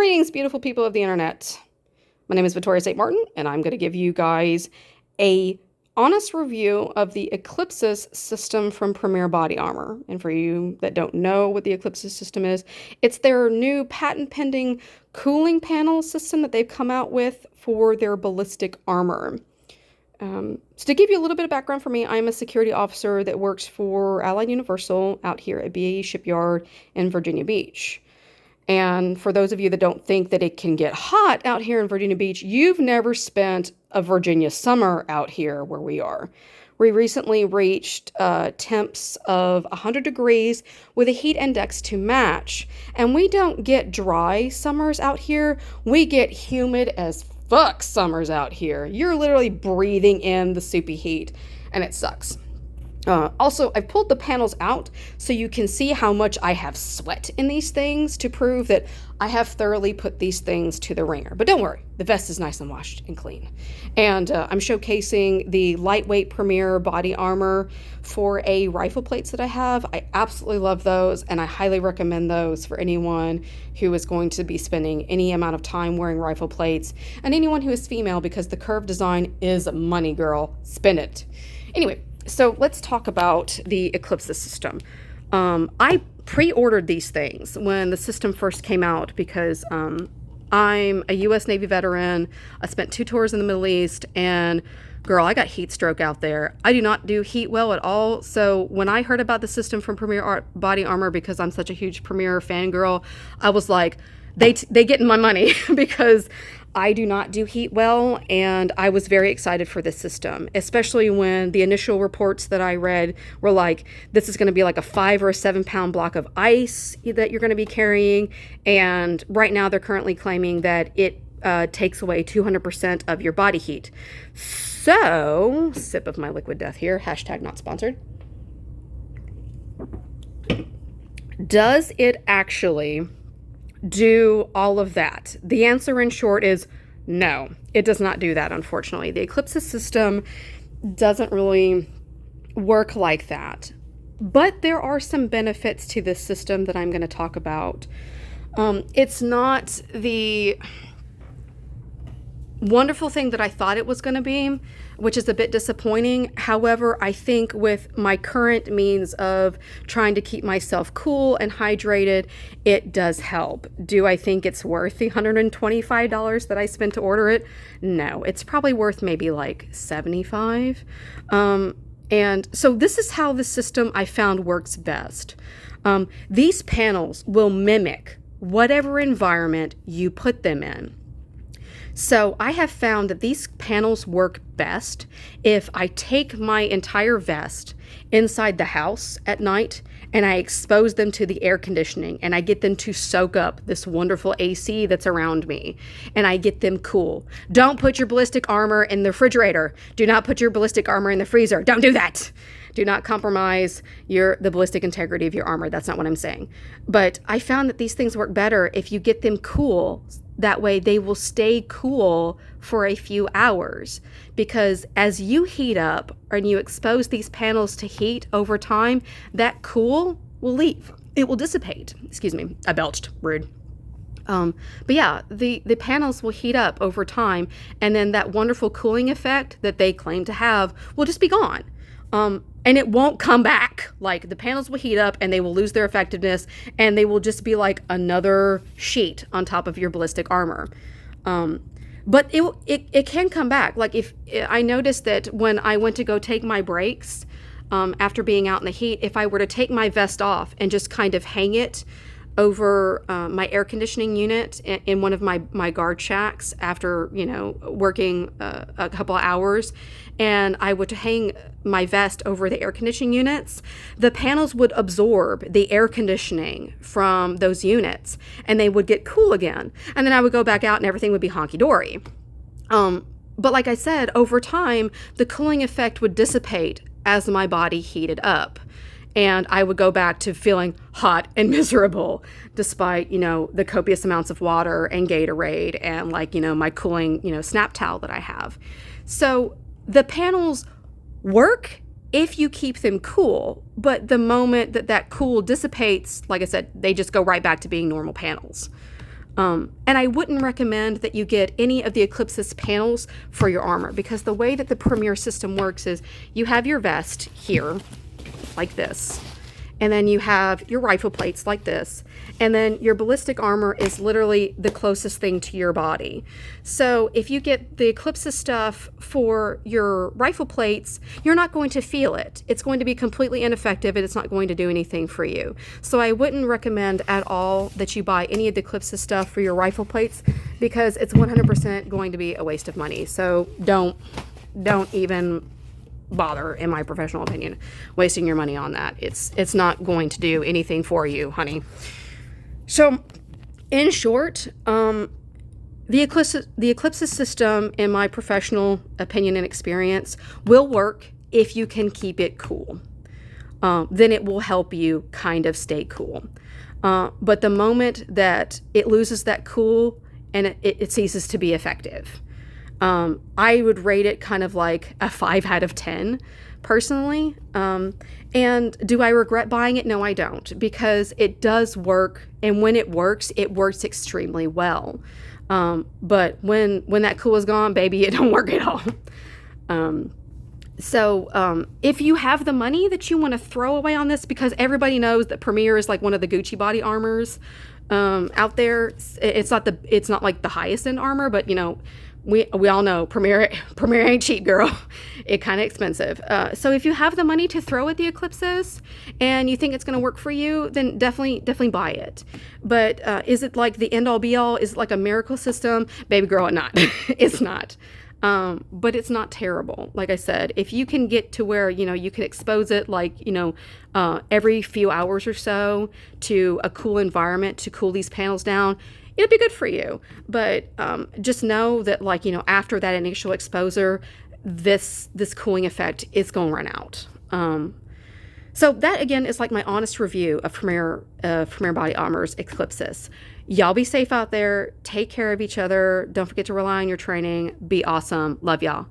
Greetings, beautiful people of the internet. My name is Victoria St. Martin, and I'm going to give you guys a honest review of the Eclipsys system from Premier Body Armor. And for you that don't know what the Eclipsys system is, it's their new patent-pending cooling panel system that they've come out with for their ballistic armor. So to give you a little bit of background for me, I'm a security officer that works for Allied Universal out here at BAE Shipyard in Virginia Beach. And for those of you that don't think that it can get hot out here in Virginia Beach, you've never spent a Virginia summer out here where we are. We recently reached temps of 100 degrees with a heat index to match. And we don't get dry summers out here. We get humid as fuck summers out here. You're literally breathing in the soupy heat, and it sucks. Also, I pulled the panels out so you can see how much I have sweat in these things to prove that I have thoroughly put these things to the ringer. But don't worry, the vest is nice and washed and clean. And I'm showcasing the lightweight Premier body armor for a rifle plates that I have. I absolutely love those, and I highly recommend those for anyone who is going to be spending any amount of time wearing rifle plates, and anyone who is female, because the curved design is money, girl. Spend it. Anyway, so let's talk about the Eclipsys system. I pre-ordered these things when the system first came out because I'm a U.S. Navy veteran. I spent 2 tours in the Middle East, and girl, I got heat stroke out there. I do not do heat well at all. So when I heard about the system from Premier Body Armor, because I'm such a huge Premier fangirl, I was like, they getting my money because I do not do heat well, and I was very excited for this system, especially when the initial reports that I read were like, this is going to be like a 5 or a 7 pound block of ice that you're going to be carrying, and right now they're currently claiming that it takes away 200% of your body heat. So, sip of my liquid death here, hashtag not sponsored. Does it actually do all of that? The answer in short is no, it does not do that, unfortunately. The Eclipsys system doesn't really work like that. But there are some benefits to this system that I'm going to talk about. It's not the wonderful thing that I thought it was going to be, which is a bit disappointing. However, I think with my current means of trying to keep myself cool and hydrated, it does help. Do I think it's worth the $125 that I spent to order it? No, it's probably worth maybe like $75. And so this is how the system I found works best. These panels will mimic whatever environment you put them in. So I have found that these panels work best if I take my entire vest inside the house at night and I expose them to the air conditioning and I get them to soak up this wonderful AC that's around me and I get them cool. Don't put your ballistic armor in the refrigerator. Do not put your ballistic armor in the freezer. Don't do that. Do not compromise the ballistic integrity of your armor. That's not what I'm saying. But I found that these things work better if you get them cool. That way they will stay cool for a few hours, because as you heat up and you expose these panels to heat over time, that cool will leave. It will dissipate. Excuse me, I belched, rude. But yeah, the panels will heat up over time, and then that wonderful cooling effect that they claim to have will just be gone. And it won't come back. Like, the panels will heat up and they will lose their effectiveness, and they will just be like another sheet on top of your ballistic armor. But it can come back. Like, if I noticed that when I went to go take my breaks, after being out in the heat, if I were to take my vest off and just kind of hang it over my air conditioning unit in one of my guard shacks after, working a couple of hours, and I would hang my vest over the air conditioning units, the panels would absorb the air conditioning from those units and they would get cool again. And then I would go back out and everything would be honky-dory. But like I said, over time, the cooling effect would dissipate as my body heated up. And I would go back to feeling hot and miserable despite, the copious amounts of water and Gatorade and my cooling, snap towel that I have. So the panels work if you keep them cool, but the moment that cool dissipates, like I said, they just go right back to being normal panels. And I wouldn't recommend that you get any of the Eclipsys panels for your armor, because the way that the Premier system works is you have your vest here, like this, and then you have your rifle plates like this, and then your ballistic armor is literally the closest thing to your body. So if you get the Eclipsys stuff for your rifle plates, you're not going to feel it. It's going to be completely ineffective, and it's not going to do anything for you. So I wouldn't recommend at all that you buy any of the Eclipsys stuff for your rifle plates, because it's 100% going to be a waste of money. So don't even bother, in my professional opinion, wasting your money on that. It's not going to do anything for you, honey. So in short, the Eclipsys system, in my professional opinion and experience, will work if you can keep it cool. Then it will help you kind of stay cool. But the moment that it loses that cool, and it ceases to be effective. I would rate it kind of like a 5 out of 10 personally. And do I regret buying it? No, I don't, because it does work. And when it works extremely well. But when that cool is gone, baby, it don't work at all. So if you have the money that you want to throw away on this, because everybody knows that Premier is like one of the Gucci body armors out there. It's not like the highest end armor, but you know, we all know Premier ain't cheap, girl. It kind of expensive. So if you have the money to throw at the Eclipsys and you think it's going to work for you, then definitely buy it. But is it like the end all be all? Is it like a miracle system? Baby girl, it's not. It's not. But it's not terrible. Like I said, if you can get to where, you know, you can expose it like, you know, every few hours or so to a cool environment to cool these panels down, it'll be good for you. But just know that, like, you know, after that initial exposure, this cooling effect is going to run out. So that, again, is like my honest review of Premier Body Armor's Eclipsys. Y'all be safe out there. Take care of each other. Don't forget to rely on your training. Be awesome. Love y'all.